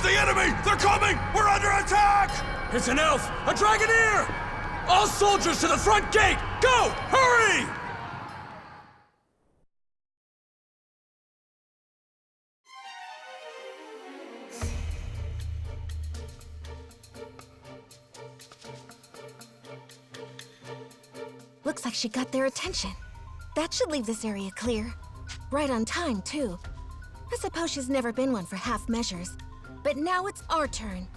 the enemy! They're coming! We're under attack! It's an elf! A dragoneer! All soldiers to the front gate! Go! Hurry! Looks like she got their attention. That should leave this area clear. Right on time, too. I suppose she's never been one for half measures. But now it's our turn.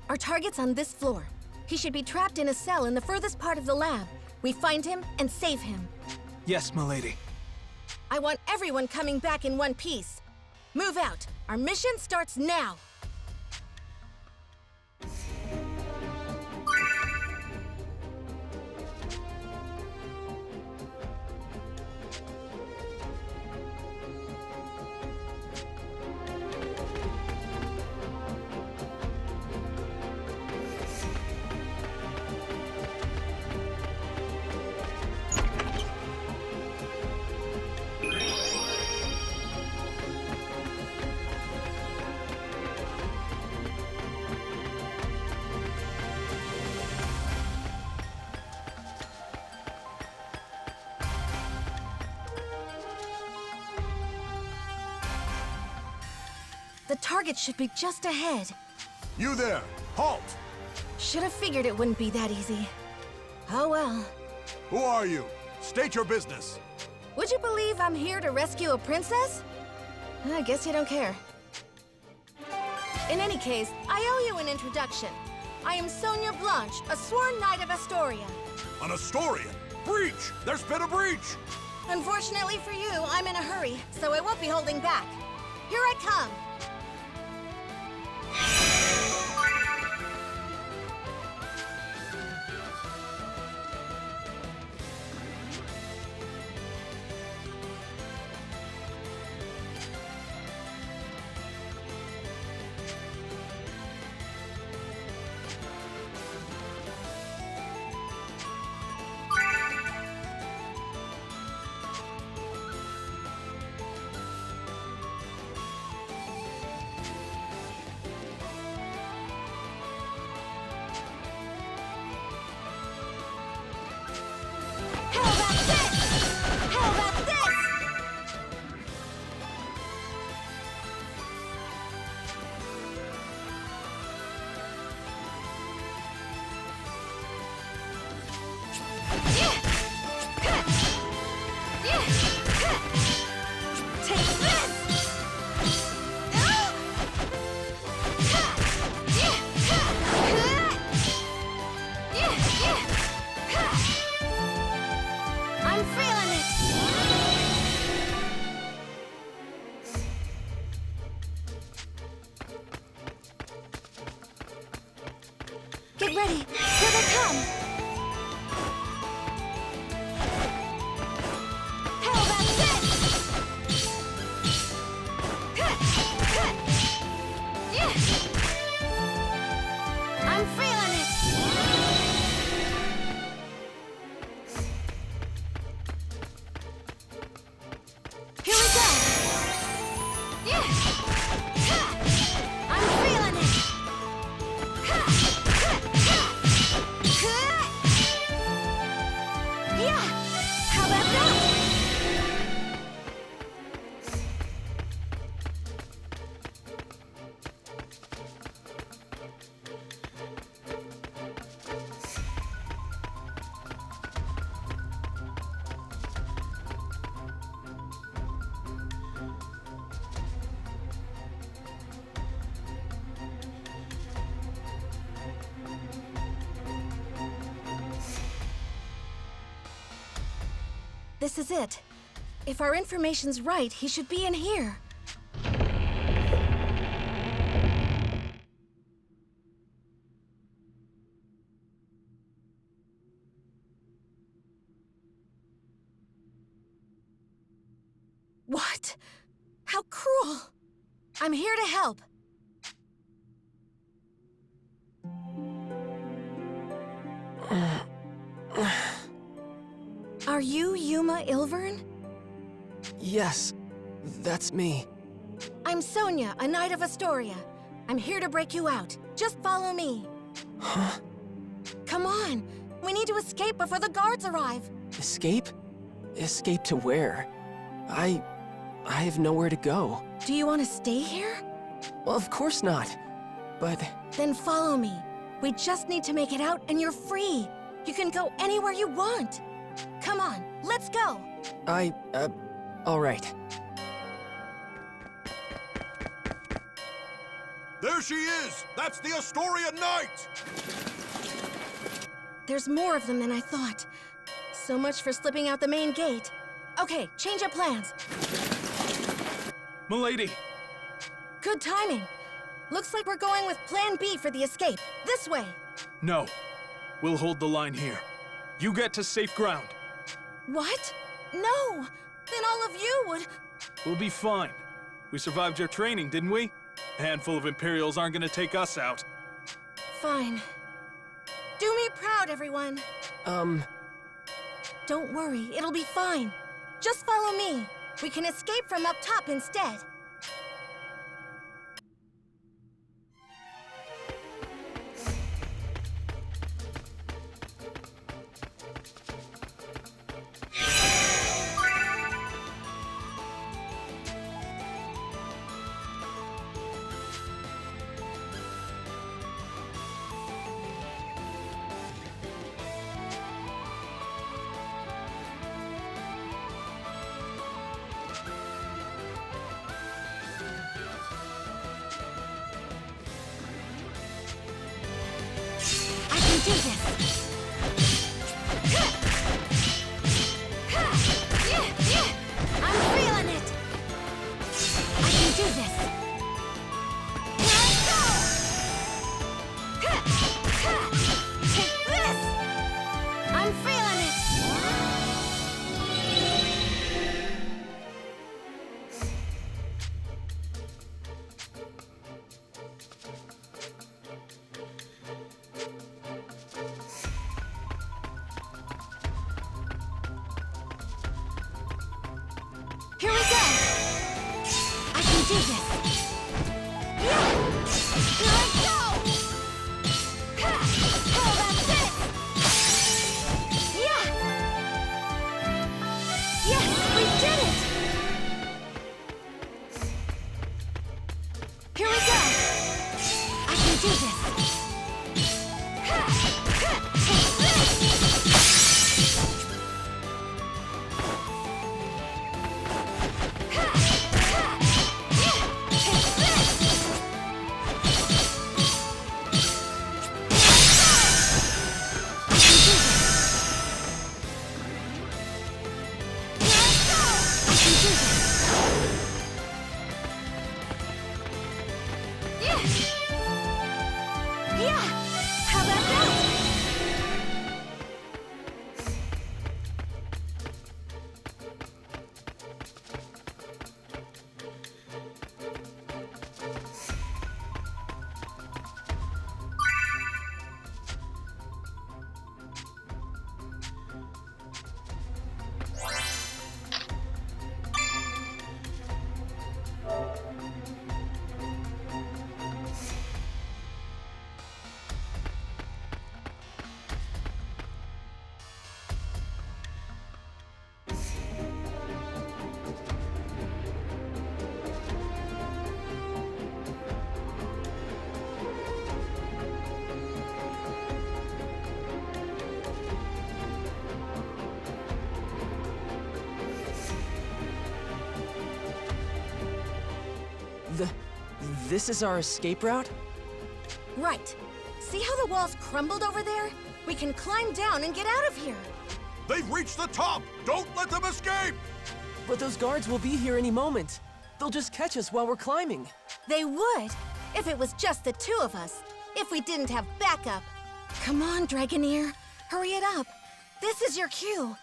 Our target's on this floor. He should be trapped in a cell in the furthest part of the lab. We find him and save him. Yes, milady. I want everyone coming back in one piece. Move out. Our mission starts now. The target should be just ahead. You there! Halt! Should have figured it wouldn't be that easy. Oh well. Who are you? State your business. Would you believe I'm here to rescue a princess? I guess you don't care. In any case, I owe you an introduction. I am Sonia Blanche, a sworn knight of Astoria. An Astorian! Breach! There's been a breach! Unfortunately for you, I'm in a hurry, so I won't be holding back. Here I come. I'm feeling it! Get ready! Here they come! Hell, that's it! I'm feeling it! Here we go! I'm feeling it! Yeah! How about that? This is it. If our information's right, he should be in here. What? How cruel! I'm here to help. Are you Yuma Ilvern? Yes, that's me. I'm Sonia, a knight of Astoria. I'm here to break you out. Just follow me. Huh? Come on. We need to escape before the guards arrive. Escape? Escape to where? I have nowhere to go. Do you want to stay here? Well, of course not. But Then follow me. We just need to make it out and you're free. You can go anywhere you want. Come on, let's go. all right. There she is! That's the Astoria Knight! There's more of them than I thought. So much for slipping out the main gate. Okay, change of plans. Milady! Good timing. Looks like we're going with Plan B for the escape. This way. No. We'll hold the line here. You get to safe ground. What? No! Then all of you would... We'll be fine. We survived your training, didn't we? A handful of Imperials aren't gonna take us out. Fine. Do me proud, everyone. Don't worry, it'll be fine. Just follow me. We can escape from up top instead. Do this. I'm feeling it. I can do this. Let's go. This. I'm feeling it. Here we go! I can do this! Yeah! Here I go! Ha! Oh, that's it! Yeah! Yes, we did it! Here we go! I can do this! Ha! Ha! Take this! Yeah! How about that? This is our escape route? Right. See how the walls crumbled over there? We can climb down and get out of here. They've reached the top! Don't let them escape! But those guards will be here any moment. They'll just catch us while we're climbing. They would, if it was just the two of us. If we didn't have backup. Come on, Dragoneer. Hurry it up. This is your cue.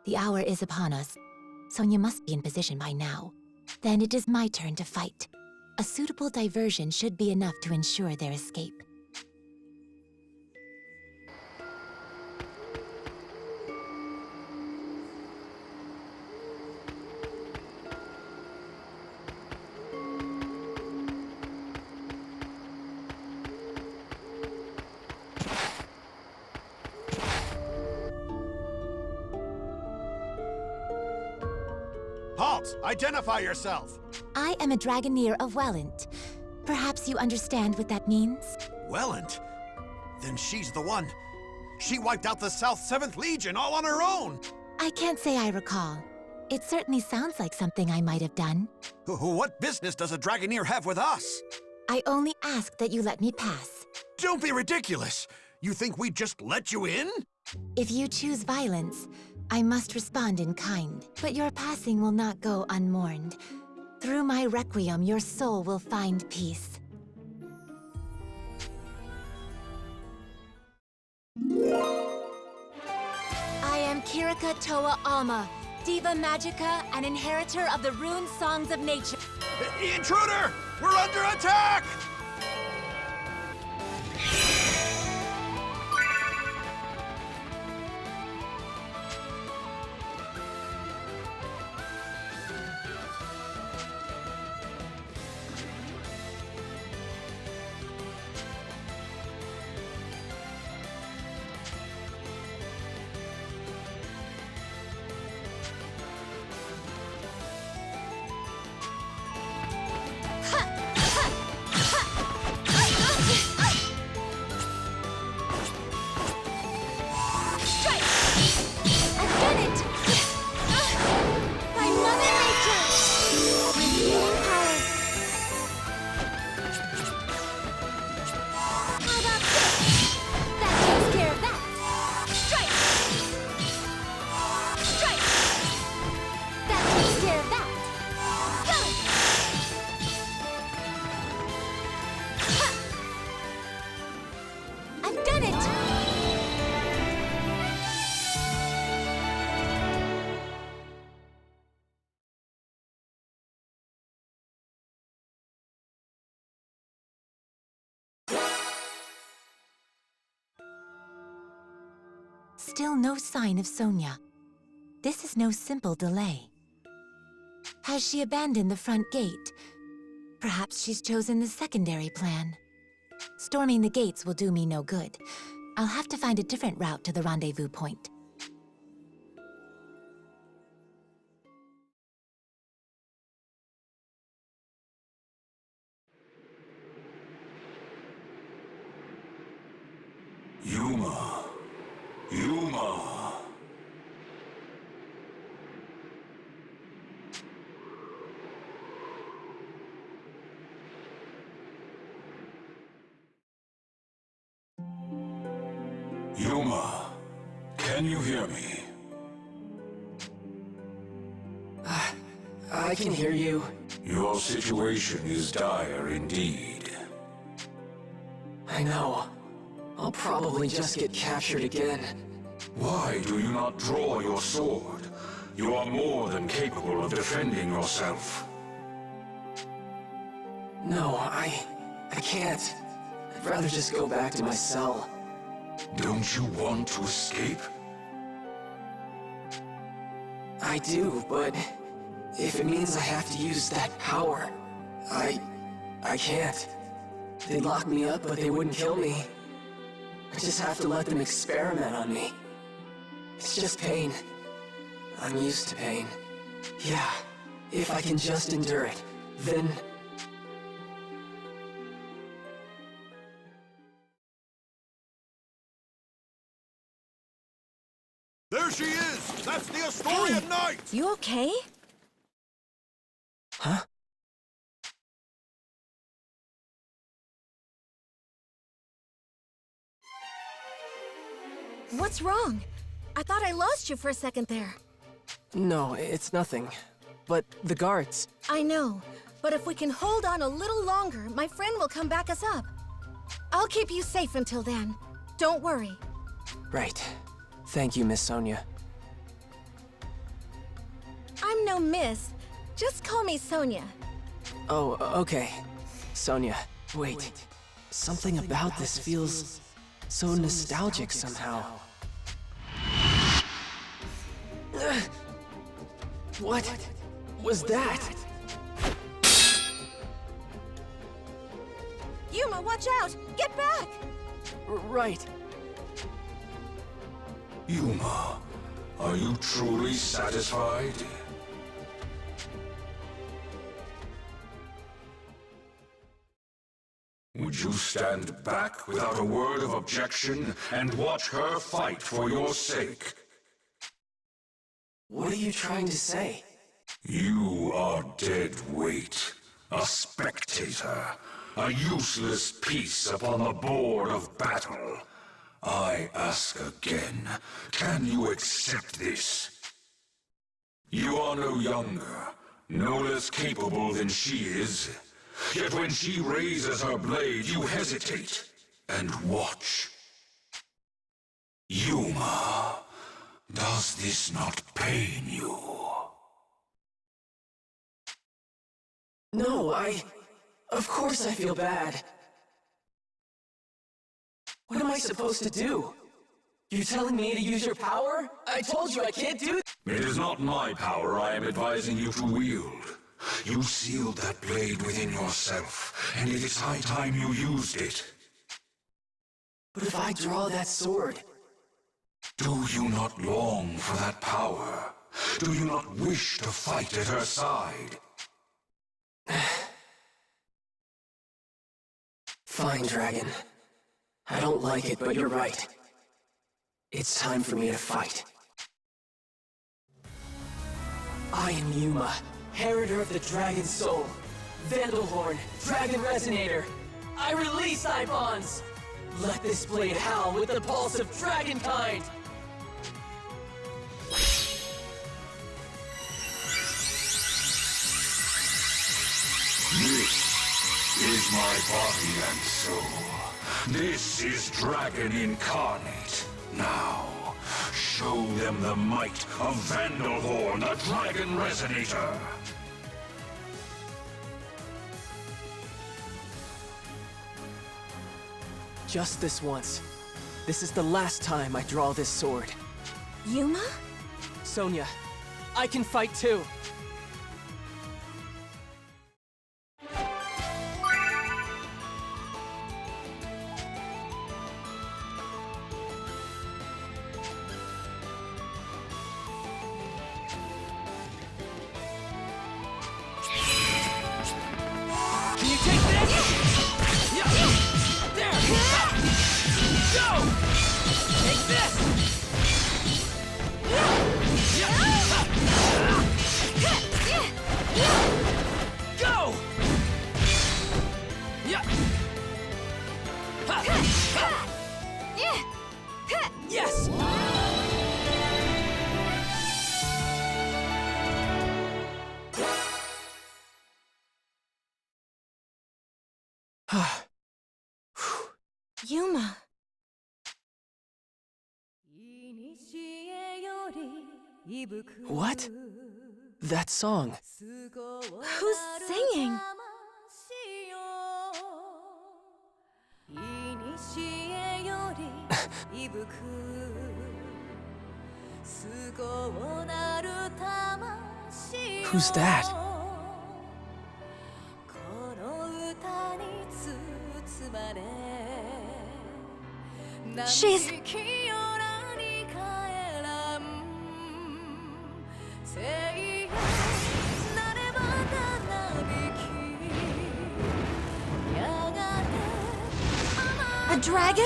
The hour is upon us. Sonia must be in position by now. Then it is my turn to fight. A suitable diversion should be enough to ensure their escape. Halt! Identify yourself! I am a Dragoneer of Welland. Perhaps you understand what that means? Welland? Then she's the one. She wiped out the South 7th Legion all on her own! I can't say I recall. It certainly sounds like something I might have done. What business does a Dragoneer have with us? I only ask that you let me pass. Don't be ridiculous! You think we'd just let you in? If you choose violence, I must respond in kind. But your passing will not go unmourned. Through my requiem, your soul will find peace. I am Kirika Toa Alma, Diva Magica and inheritor of the rune songs of nature. Intruder! We're under attack! Still no sign of Sonia. This is no simple delay. Has she abandoned the front gate? Perhaps she's chosen the secondary plan. Storming the gates will do me no good. I'll have to find a different route to the rendezvous point. Yuma. Yuma. Yuma, can you hear me? I can hear you. Your situation is dire indeed. I know. I'll probably just get captured again. Why do you not draw your sword? You are more than capable of defending yourself. No, I can't. I'd rather just go back to my cell. Don't you want to escape? I do, but if it means I have to use that power, I can't. They'd lock me up, but they wouldn't kill me. I just have to let them experiment on me. It's just pain. I'm used to pain. Yeah, if I can just endure it, then... There she is! That's the Astorian Knight! You okay? Huh? What's wrong? I thought I lost you for a second there. No, it's nothing. But the guards... I know, but if we can hold on a little longer, my friend will come back us up. I'll keep you safe until then. Don't worry. Right. Thank you, Miss Sonia. I'm no miss. Just call me Sonia. Oh, okay. Sonia, wait. Something about this feels so nostalgic somehow. What was that? Yuma, watch out! Get back! Right. Yuma, are you truly satisfied? Would you stand back without a word of objection and watch her fight for your sake? What are you trying to say? You are dead weight, a spectator, a useless piece upon the board of battle. I ask again, can you accept this? You are no younger, no less capable than she is. Yet when she raises her blade, you hesitate and watch. Yuma, does this not pain you? No, of course I feel bad. What am I supposed to do? You're telling me to use your power? I told you I can't do It is not my power I am advising you to wield. You sealed that blade within yourself, and it is high time you used it. But if I draw that sword... Do you not long for that power? Do you not wish to fight at her side? Fine, Dragon. I don't like it, but you're right. It's time for me to fight. I am Yuma, Heriter of the Dragon Soul. Vandalhorn, Dragon Resonator. I release thy bonds! Let this blade howl with the pulse of dragonkind! This is my body and soul. This is Dragon Incarnate. Now, show them the might of Vandalhorn, the Dragon Resonator. Just this once. This is the last time I draw this sword. Yuma? Sonia, I can fight too. Can you take this? Yeah. There! Go! Take this! Go! Yeah. Yes! Yuma. What? That song. Who's singing? Who's that? She's... a dragon?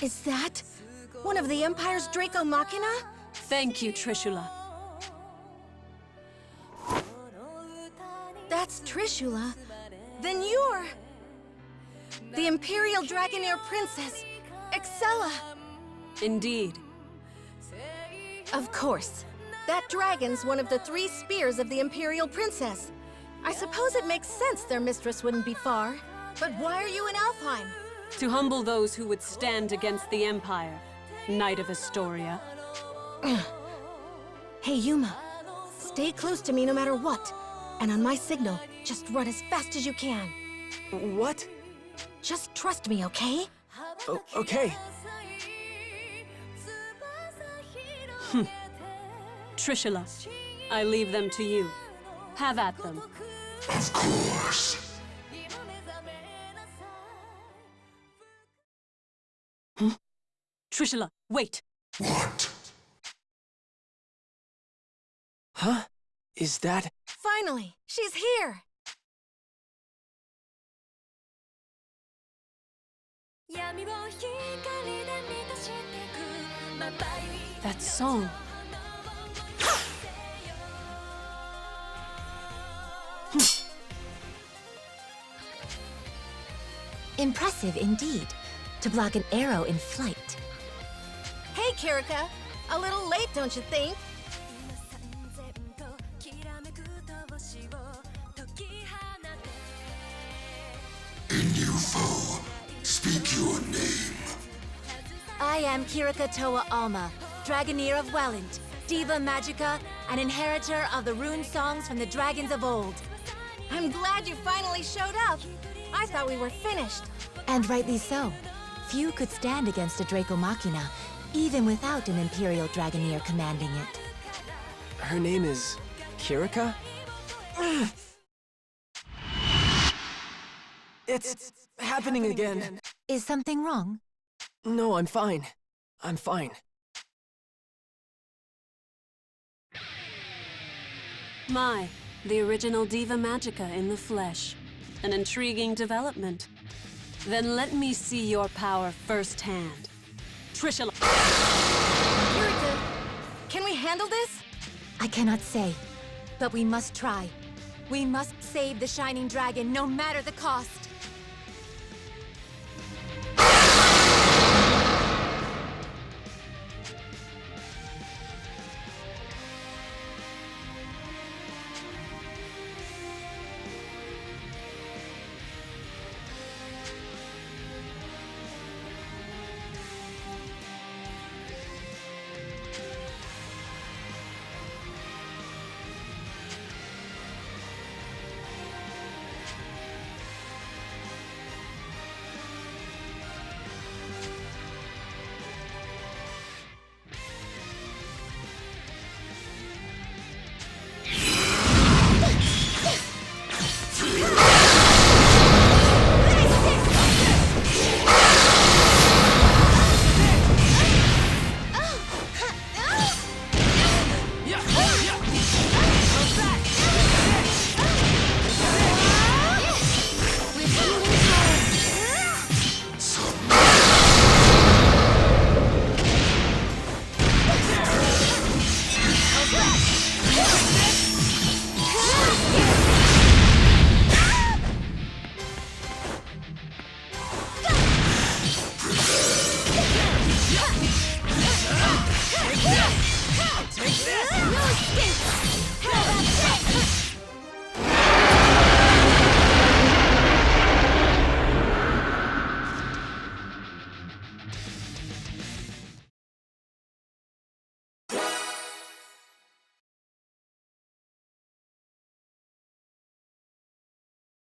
Is that one of the Empire's Draco Machina? Thank you, Trishula. That's Trishula. Then you're... the Imperial Dragonair Princess, Excella. Indeed. Of course. That dragon's one of the 3 spears of the Imperial Princess. I suppose it makes sense their mistress wouldn't be far. But why are you in Alfheim? To humble those who would stand against the Empire, Knight of Astoria. Hey, Yuma. Stay close to me no matter what. And on my signal, just run as fast as you can. What? Just trust me, okay? Okay. Trishula, I leave them to you. Have at them. Of course. Trishula, wait! What? Huh? Is that... Finally, she's here! That song. Impressive indeed, to block an arrow in flight. Hey, Kirika! A little late, don't you think? A new foe. Speak your name. I am Kirika Toa Alma, Dragoneer of Welland, Diva Magica, and inheritor of the rune songs from the dragons of old. I'm glad you finally showed up. I thought we were finished. And rightly so. Few could stand against a Draco Machina, even without an Imperial Dragoneer commanding it. Her name is... Kirika? It's happening again. Is something wrong? No, I'm fine. I'm fine. My, the original Diva Magica in the flesh. An intriguing development. Then let me see your power firsthand. Trishula. Kirika, can we handle this? I cannot say, but we must try. We must save the Shining Dragon, no matter the cost.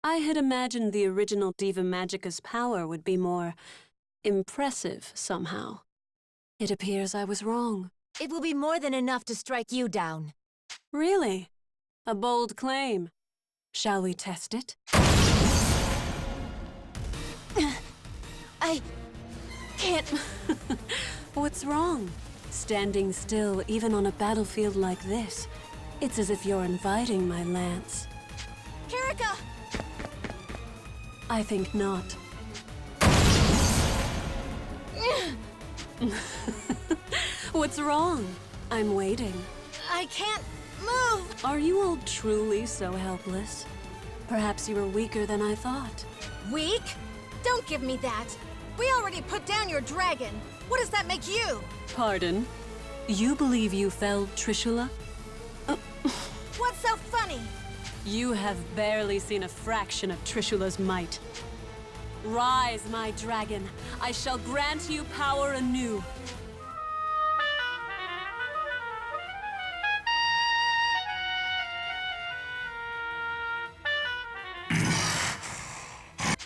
I had imagined the original Diva Magica's power would be more impressive somehow. It appears I was wrong. It will be more than enough to strike you down. Really? A bold claim. Shall we test it? I can't... What's wrong? Standing still, even on a battlefield like this. It's as if you're inviting my lance. Kirika! I think not. What's wrong? I'm waiting. I can't move! Are you all truly so helpless? Perhaps you were weaker than I thought. Weak? Don't give me that. We already put down your dragon. What does that make you? Pardon? You believe you felled Trishula? me! You have barely seen a fraction of Trishula's might. Rise, my dragon. I shall grant you power anew.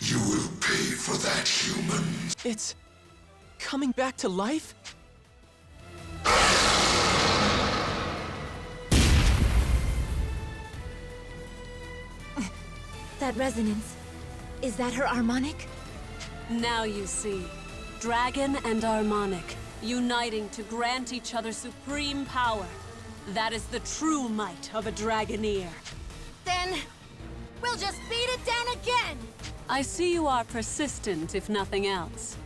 You will pay for that, human. It's coming back to life? That resonance. Is that her harmonic? Now you see. Dragon and harmonic, uniting to grant each other supreme power. That is the true might of a Dragoneer. Then, we'll just beat it down again! I see you are persistent, if nothing else.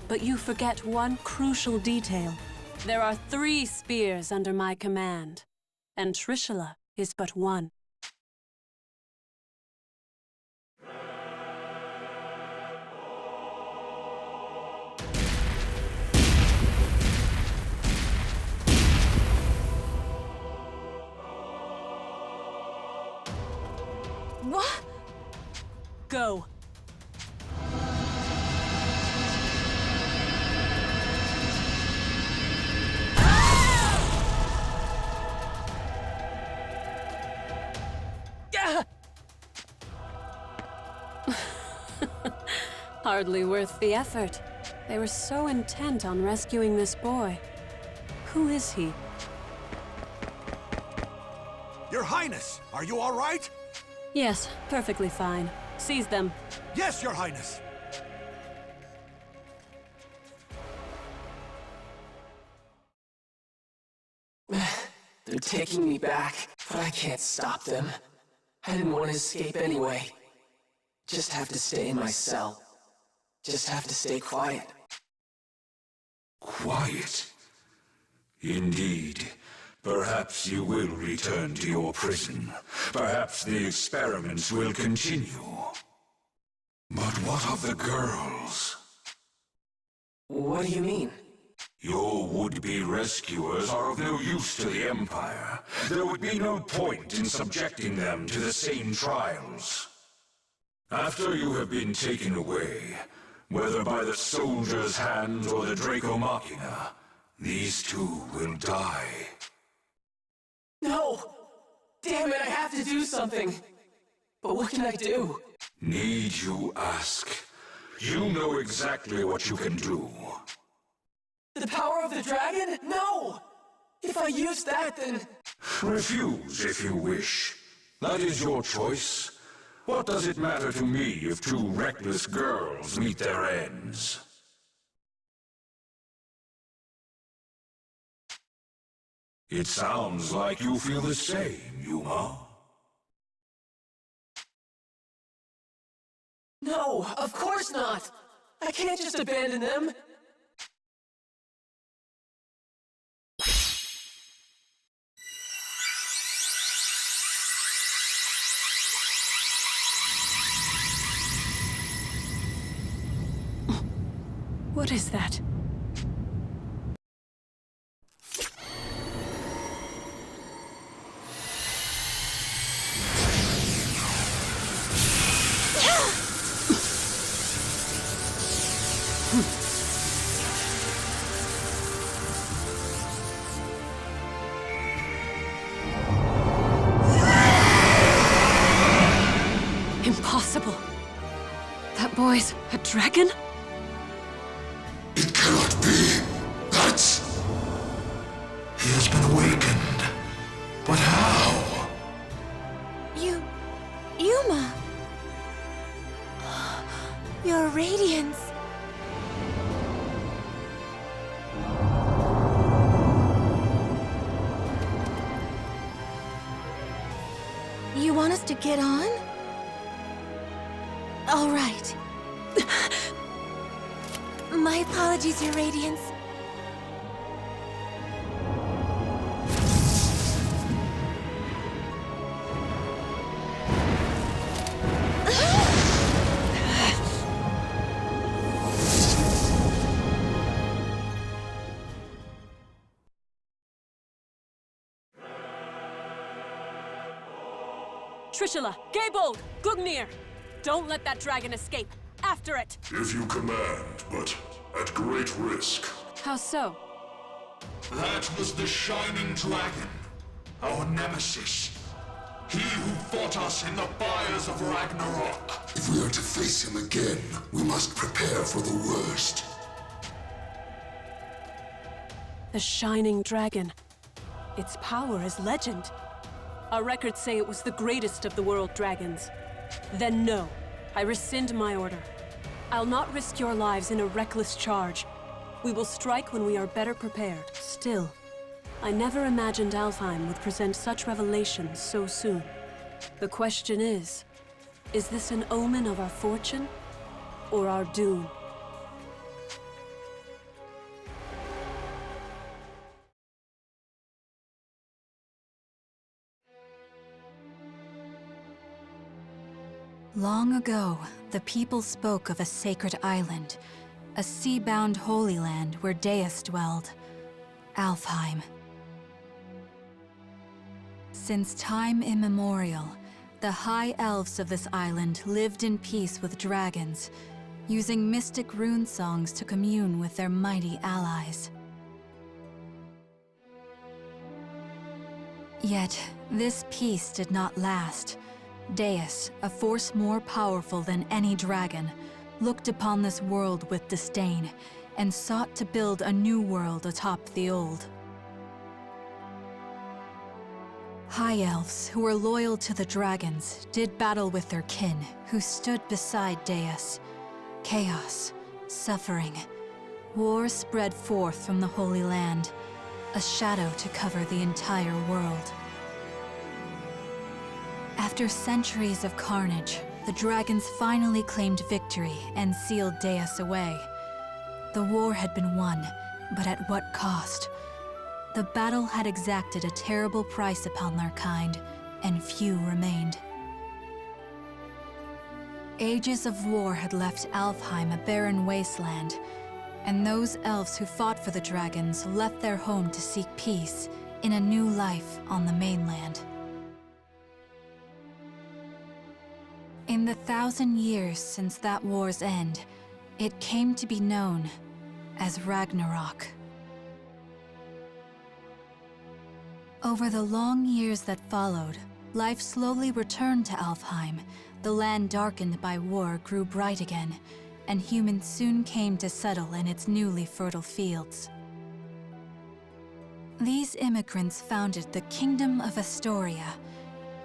But you forget one crucial detail. There are 3 spears under my command, and Trishula is but one. What? Go. Hardly worth the effort. They were so intent on rescuing this boy. Who is he? Your Highness, are you all right? Yes, perfectly fine. Seize them. Yes, Your Highness. They're taking me back, but I can't stop them. I didn't want to escape anyway. Just have to stay in my cell. Just have to stay quiet. Quiet? Indeed. Perhaps you will return to your prison. Perhaps the experiments will continue. But what of the girls? What do you mean? Your would-be rescuers are of no use to the Empire. There would be no point in subjecting them to the same trials. After you have been taken away, whether by the soldier's hand or the Draco Machina, these 2 will die. No! Damn it, I have to do something! But what can I do? Need you ask? You know exactly what you can do. The power of the dragon? No! If I use that, then... Refuse if you wish. That is your choice. What does it matter to me if 2 reckless girls meet their ends? It sounds like you feel the same, Yuma. No, of course not! I can't just abandon them! What is that? Impossible. That boy's a dragon? It cannot be. That's... He has been awakened. But how? Yuma! Your radiance. You want us to get on? All right. My apologies, Your Radiance. Trishula, Gaybold, Gugnir! Don't let that dragon escape! After it! If you command, but at great risk. How so? That was the Shining Dragon, our nemesis. He who fought us in the fires of Ragnarok. If we are to face him again, we must prepare for the worst. The Shining Dragon. Its power is legend. Our records say it was the greatest of the world dragons. Then no, I rescind my order. I'll not risk your lives in a reckless charge. We will strike when we are better prepared. Still, I never imagined Alfheim would present such revelations so soon. The question is this an omen of our fortune or our doom? Long ago, the people spoke of a sacred island, a sea-bound holy land where Deus dwelled, Alfheim. Since time immemorial, the high elves of this island lived in peace with dragons, using mystic rune songs to commune with their mighty allies. Yet, this peace did not last. Deus, a force more powerful than any dragon, looked upon this world with disdain and sought to build a new world atop the old. High elves who were loyal to the dragons did battle with their kin who stood beside Deus. Chaos, suffering, war spread forth from the Holy Land, a shadow to cover the entire world. After centuries of carnage, the dragons finally claimed victory and sealed Deus away. The war had been won, but at what cost? The battle had exacted a terrible price upon their kind, and few remained. Ages of war had left Alfheim a barren wasteland, and those elves who fought for the dragons left their home to seek peace in a new life on the mainland. In the 1,000 years since that war's end, it came to be known as Ragnarok. Over the long years that followed, life slowly returned to Alfheim. The land darkened by war grew bright again, and humans soon came to settle in its newly fertile fields. These immigrants founded the Kingdom of Astoria,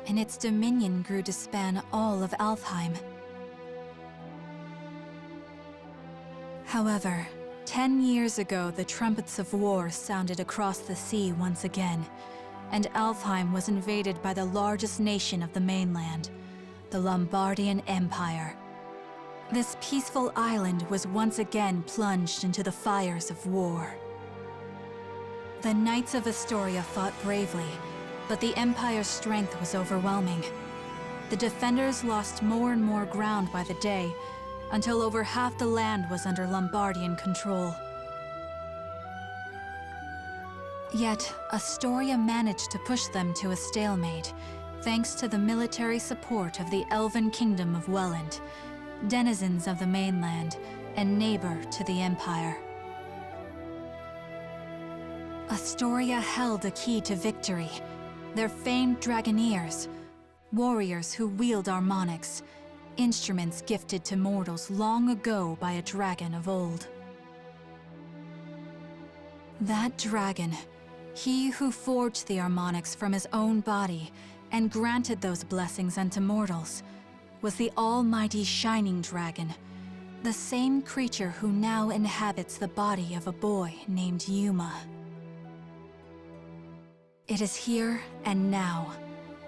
and its dominion grew to span all of Alfheim. However, 10 years ago, the trumpets of war sounded across the sea once again, and Alfheim was invaded by the largest nation of the mainland, the Lombardian Empire. This peaceful island was once again plunged into the fires of war. The Knights of Astoria fought bravely, but the Empire's strength was overwhelming. The defenders lost more and more ground by the day, until over half the land was under Lombardian control. Yet, Astoria managed to push them to a stalemate, thanks to the military support of the Elven Kingdom of Welland, denizens of the mainland, and neighbor to the Empire. Astoria held a key to victory. Their famed Dragoneers, warriors who wield harmonics, instruments gifted to mortals long ago by a dragon of old. That dragon, he who forged the harmonics from his own body and granted those blessings unto mortals, was the almighty Shining Dragon, the same creature who now inhabits the body of a boy named Yuma. It is here and now,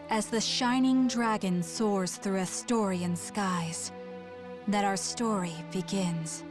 as the Shining Dragon soars through Astorian skies, that our story begins.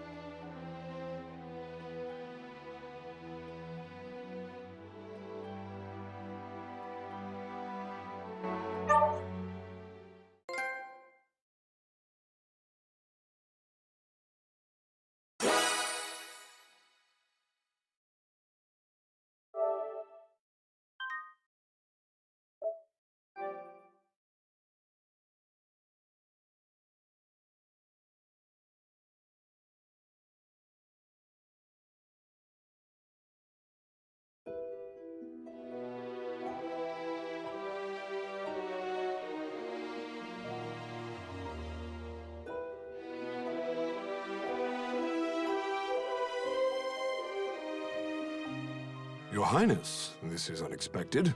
Your Highness, this is unexpected.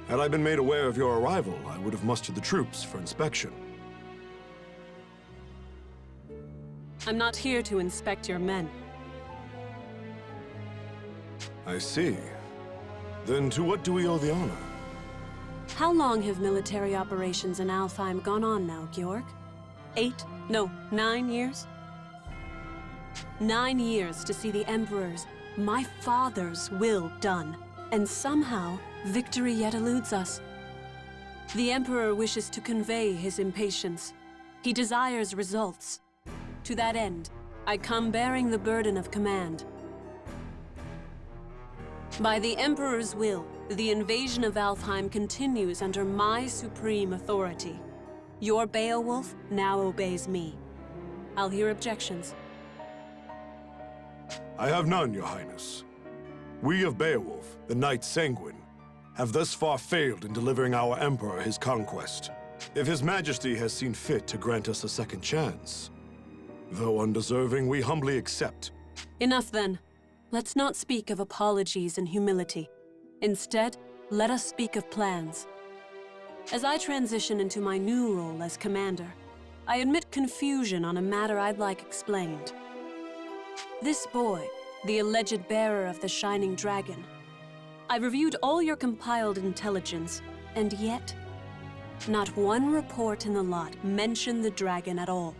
Had I been made aware of your arrival, I would have mustered the troops for inspection. I'm not here to inspect your men. I see. Then to what do we owe the honor? How long have military operations in Alfheim gone on now, Georg? 9 years? 9 years to see the Emperor's, my father's, will done. And somehow, victory yet eludes us. The Emperor wishes to convey his impatience. He desires results. To that end, I come bearing the burden of command. By the Emperor's will, the invasion of Alfheim continues under my supreme authority. Your Beowulf now obeys me. I'll hear objections. I have none, Your Highness. We of Beowulf, the Knight Sanguine, have thus far failed in delivering our Emperor his conquest. If His Majesty has seen fit to grant us a second chance, though undeserving, we humbly accept. Enough then. Let's not speak of apologies and humility. Instead, let us speak of plans. As I transition into my new role as commander, I admit confusion on a matter I'd like explained. This boy, the alleged bearer of the Shining Dragon. I reviewed all your compiled intelligence, and yet, not one report in the lot mentioned the dragon at all.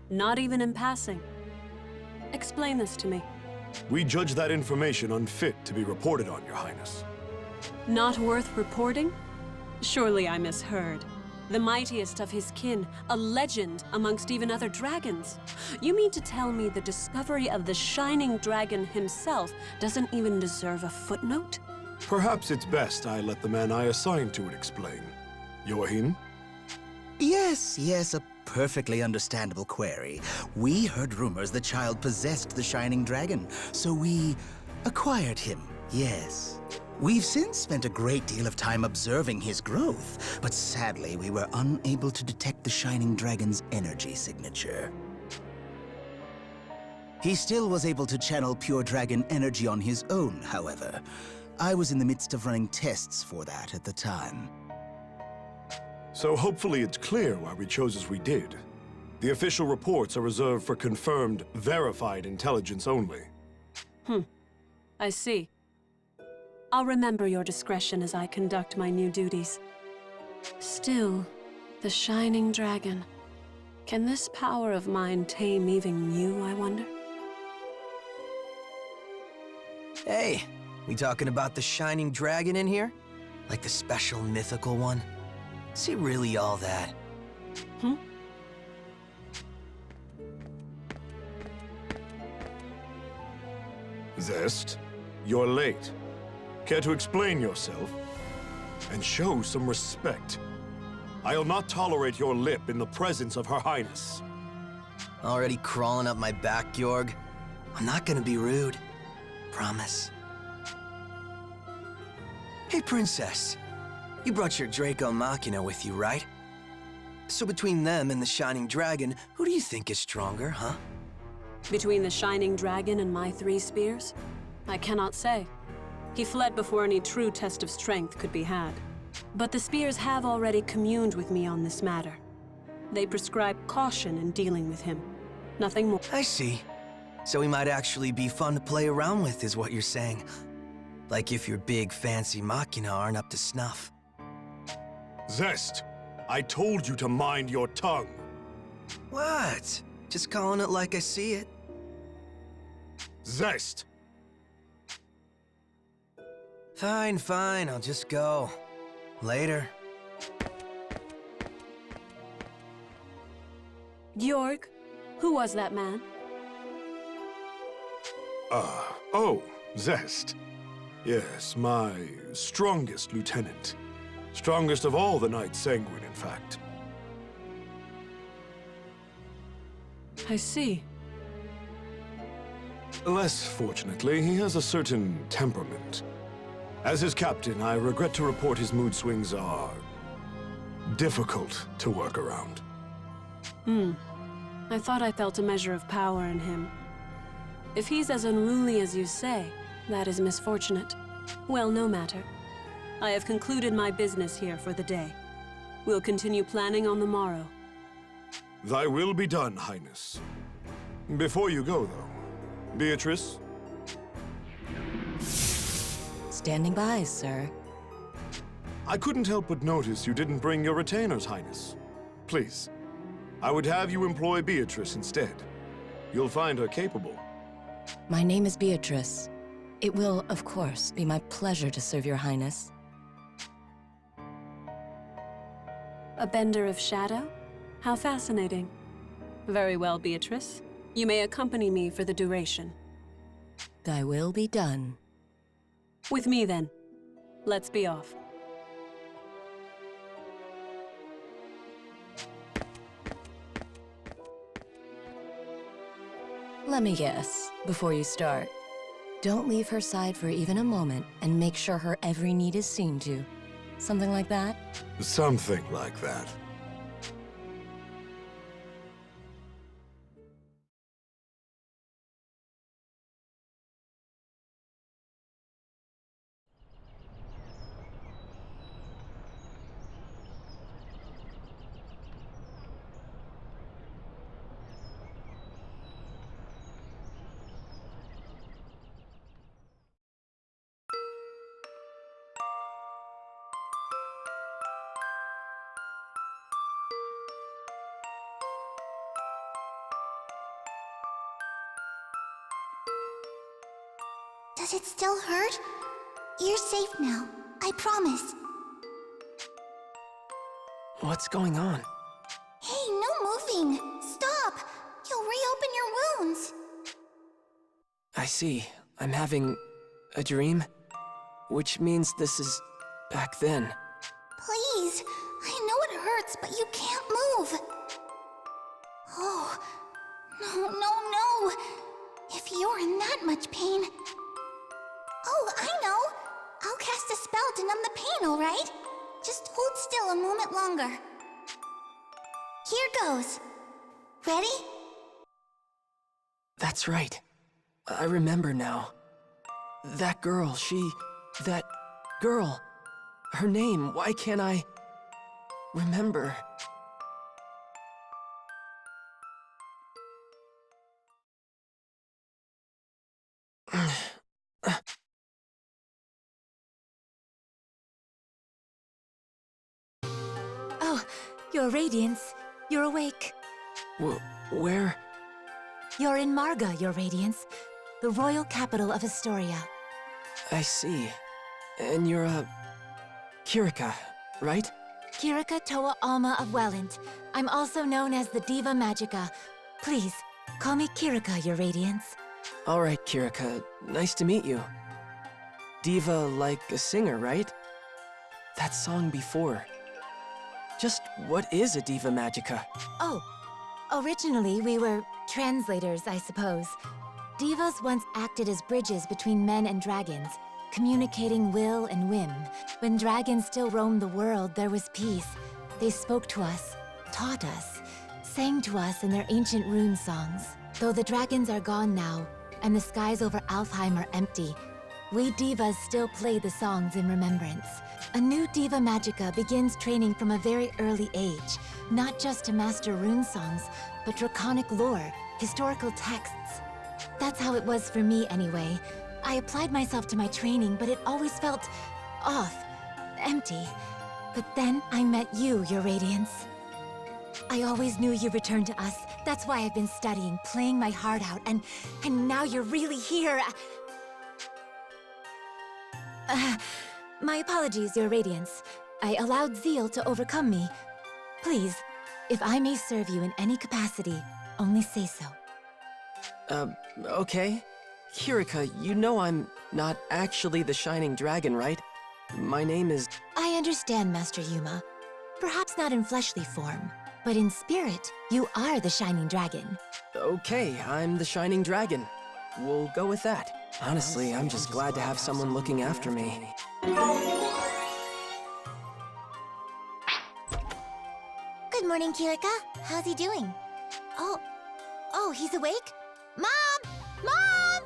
Not even in passing. Explain this to me. We judge that information unfit to be reported on, Your Highness. Not worth reporting? Surely I misheard. The mightiest of his kin, a legend amongst even other dragons. You mean to tell me the discovery of the Shining Dragon himself doesn't even deserve a footnote? Perhaps it's best I let the man I assigned to it explain. Joachim? Yes, a perfectly understandable query. We heard rumors the child possessed the Shining Dragon, so we acquired him, yes. We've since spent a great deal of time observing his growth, but sadly we were unable to detect the Shining Dragon's energy signature. He still was able to channel pure dragon energy on his own, however. I was in the midst of running tests for that at the time. So hopefully it's clear why we chose as we did. The official reports are reserved for confirmed, verified intelligence only. I see. I'll remember your discretion as I conduct my new duties. Still, the Shining Dragon. Can this power of mine tame even you, I wonder? Hey, we talking about the Shining Dragon in here? Like the special mythical one? Is he really all that? Zest, you're late. Care to explain yourself? And show some respect. I'll not tolerate your lip in the presence of Her Highness. Already crawling up my back, Georg? I'm not gonna be rude. Promise. Hey, Princess. You brought your Draco Machina with you, right? So between them and the Shining Dragon, who do you think is stronger, huh? Between the Shining Dragon and my 3 spears? I cannot say. He fled before any true test of strength could be had. But the spears have already communed with me on this matter. They prescribe caution in dealing with him. Nothing more. I see. So he might actually be fun to play around with, is what you're saying. Like if your big, fancy Machina aren't up to snuff. Zest, I told you to mind your tongue. What? Just calling it like I see it. Zest! Fine, I'll just go. Later. Georg, who was that man? Oh, Zest. Yes, my strongest lieutenant. Strongest of all the Knights Sanguine, in fact. I see. Less fortunately, he has a certain temperament. As his captain, I regret to report his mood swings are difficult to work around. I thought I felt a measure of power in him. If he's as unruly as you say, that is misfortunate. Well, no matter. I have concluded my business here for the day. We'll continue planning on the morrow. Thy will be done, Highness. Before you go, though, Beatrice? Standing by, sir. I couldn't help but notice you didn't bring your retainers, Highness. Please, I would have you employ Beatrice instead. You'll find her capable. My name is Beatrice. It will, of course, be my pleasure to serve your highness. A bender of shadow? How fascinating. Very well, Beatrice. You may accompany me for the duration. Thy will be done. With me, then. Let's be off. Let me guess, before you start. Don't leave her side for even a moment, and make sure her every need is seen to. Something like that? Something like that. Does it still hurt? You're safe now. I promise. What's going on? Hey, no moving! Stop! You'll reopen your wounds! I see. I'm having a dream? Which means this is back then. Please! I know it hurts, but you can't move! Oh, no! If you're in that much pain... Oh, I know! I'll cast a spell to numb the pain, alright? Just hold still a moment longer. Here goes. Ready? That's right. I remember now. That girl, that girl. Her name, why can't I remember? Oh, Your Radiance. You're awake. Where? You're in Marga, Your Radiance, the royal capital of Astoria. I see. And you're Kirika, right? Kirika Toa Alma of Welland. I'm also known as the Diva Magica. Please, call me Kirika, Your Radiance. All right, Kirika. Nice to meet you. Diva like a singer, right? That song before. Just what is a Diva Magica? Oh, originally we were translators, I suppose. Divas once acted as bridges between men and dragons, communicating will and whim. When dragons still roamed the world, there was peace. They spoke to us, taught us, sang to us in their ancient rune songs. Though the dragons are gone now, and the skies over Alfheim are empty, we divas still play the songs in remembrance. A new Diva Magica begins training from a very early age, not just to master rune songs, but draconic lore, historical texts. That's how it was for me anyway. I applied myself to my training, but it always felt off, empty. But then I met you, Your Radiance. I always knew you'd return to us. That's why I've been studying, playing my heart out, and now you're really here. My apologies, Your Radiance. I allowed zeal to overcome me. Please, if I may serve you in any capacity, only say so. Okay. Kirika, you know I'm not actually the Shining Dragon, right? My name is... I understand, Master Yuma. Perhaps not in fleshly form, but in spirit, you are the Shining Dragon. Okay, I'm the Shining Dragon. We'll go with that. Honestly, I'm just glad to have someone looking after me. Good morning, Kirika. How's he doing? Oh, he's awake? Mom! Mom!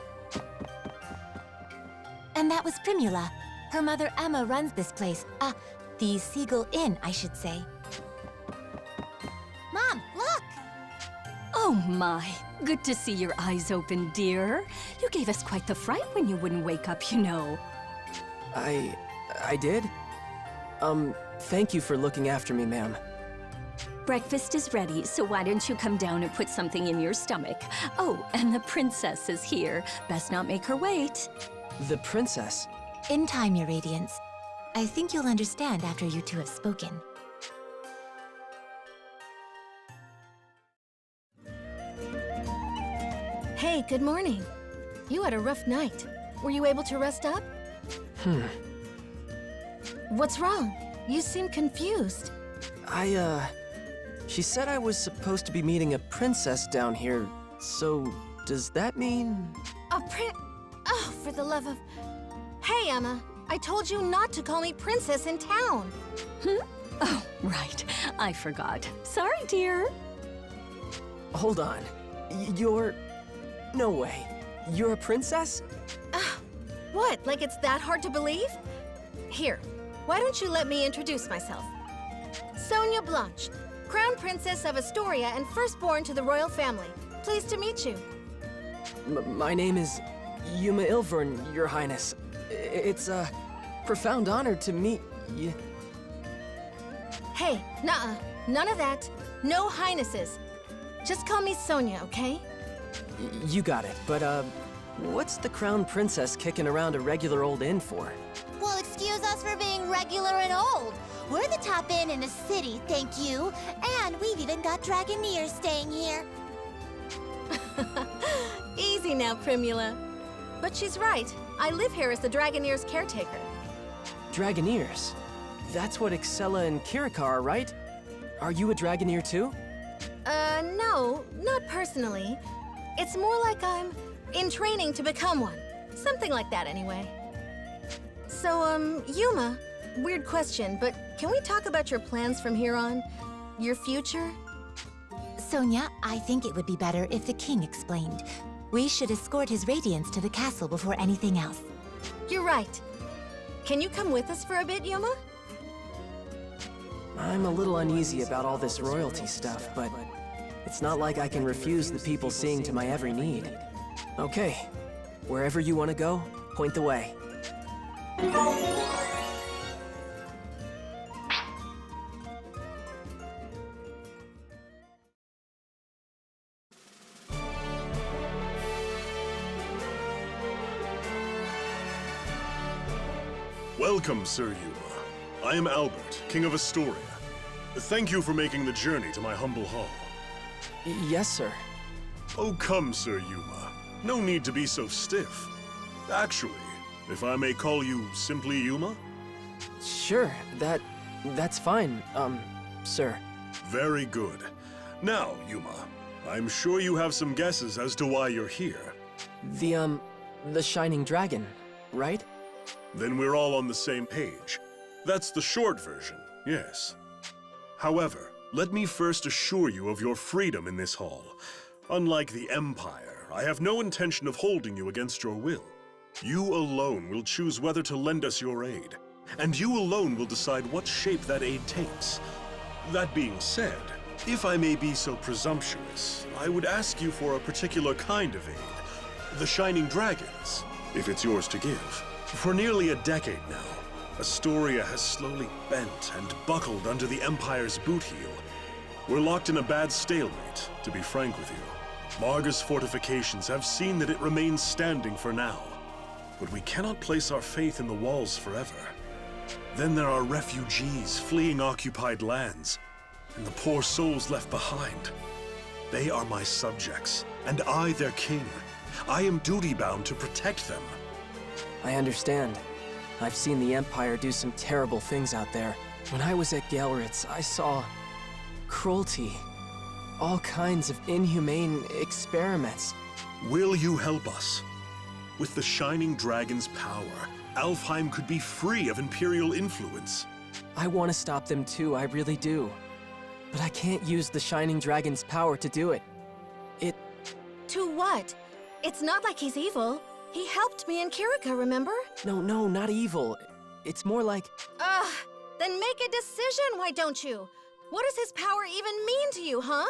And that was Primula. Her mother Emma runs this place. The Seagull Inn, I should say. Mom, look! Oh my, good to see your eyes open, dear. You gave us quite the fright when you wouldn't wake up, you know. I did? Thank you for looking after me, ma'am. Breakfast is ready, so why don't you come down and put something in your stomach? Oh, and the princess is here. Best not make her wait. The princess? In time, Your Radiance. I think you'll understand after you two have spoken. Hey, good morning. You had a rough night. Were you able to rest up? What's wrong? You seem confused. She said I was supposed to be meeting a princess down here, so does that mean... Oh, for the love of... Hey, Emma. I told you not to call me princess in town. Oh, right. I forgot. Sorry, dear. Hold on. You're... No way. You're a princess? What, like it's that hard to believe? Here, why don't you let me introduce myself? Sonia Blanche, Crown Princess of Astoria and firstborn to the royal family. Pleased to meet you. My name is Yuma Ilvern, Your Highness. It's a profound honor to meet you. Hey, nuh-uh. None of that. No highnesses. Just call me Sonia, okay? You got it, but what's the Crown Princess kicking around a regular old inn for? Well, excuse us for being regular and old. We're the top inn in the city, thank you. And we've even got Dragoneers staying here. Easy now, Primula. But she's right. I live here as the Dragoneers' caretaker. Dragoneers? That's what Excella and Kirika are, right? Are you a Dragoneer too? No, not personally. It's more like I'm in training to become one. Something like that, anyway. So, Yuma, weird question, but can we talk about your plans from here on? Your future? Sonia, I think it would be better if the king explained. We should escort his Radiance to the castle before anything else. You're right. Can you come with us for a bit, Yuma? I'm a little uneasy about all this royalty stuff, but it's not like I can refuse the people seeing to my every need. Okay, wherever you want to go, point the way. Welcome, Sir Yuma. I am Albert, King of Astoria. Thank you for making the journey to my humble hall. Yes, sir. Oh, come, Sir Yuma. No need to be so stiff. Actually, if I may call you simply Yuma? Sure, that's fine, sir. Very good. Now, Yuma, I'm sure you have some guesses as to why you're here. The Shining Dragon, right? Then we're all on the same page. That's the short version, yes. However, let me first assure you of your freedom in this hall. Unlike the Empire, I have no intention of holding you against your will. You alone will choose whether to lend us your aid, and you alone will decide what shape that aid takes. That being said, if I may be so presumptuous, I would ask you for a particular kind of aid. The Shining Dragons, if it's yours to give. For nearly a decade now, Astoria has slowly bent and buckled under the Empire's boot heel. We're locked in a bad stalemate, to be frank with you. Marga's fortifications have seen that it remains standing for now. But we cannot place our faith in the walls forever. Then there are refugees fleeing occupied lands, and the poor souls left behind. They are my subjects, and I their king. I am duty-bound to protect them. I understand. I've seen the Empire do some terrible things out there. When I was at Galritz, I saw cruelty. All kinds of inhumane experiments. Will you help us? With the Shining Dragon's power, Alfheim could be free of Imperial influence. I want to stop them too, I really do. But I can't use the Shining Dragon's power to do it. To what? It's not like he's evil. He helped me in Kirika, remember? No, not evil. It's more like... Ugh! Then make a decision, why don't you? What does his power even mean to you, huh?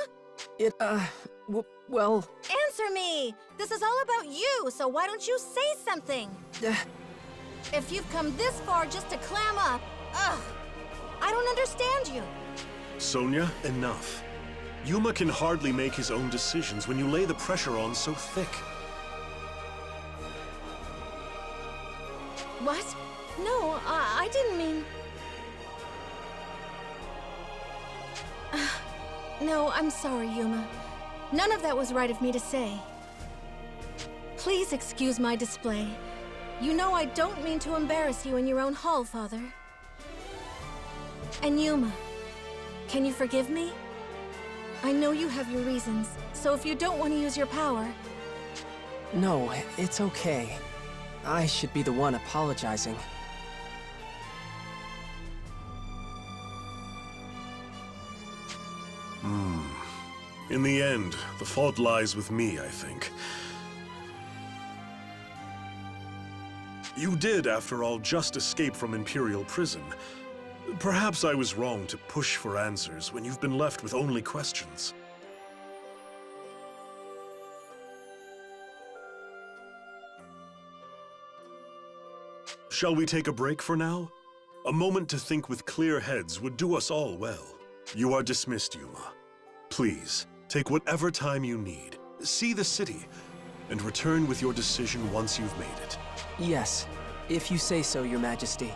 well... Answer me! This is all about you, so why don't you say something? If you've come this far just to clam up, ugh! I don't understand you. Sonia, enough. Yuma can hardly make his own decisions when you lay the pressure on so thick. What? No, I didn't mean... No, I'm sorry, Yuma. None of that was right of me to say. Please excuse my display. You know I don't mean to embarrass you in your own hall, Father. And Yuma, can you forgive me? I know you have your reasons, so if you don't want to use your power... No, it's okay. I should be the one apologizing. In the end, the fault lies with me, I think. You did, after all, just escape from Imperial prison. Perhaps I was wrong to push for answers when you've been left with only questions. Shall we take a break for now? A moment to think with clear heads would do us all well. You are dismissed, Yuma. Please, take whatever time you need, see the city, and return with your decision once you've made it. Yes, if you say so, Your Majesty.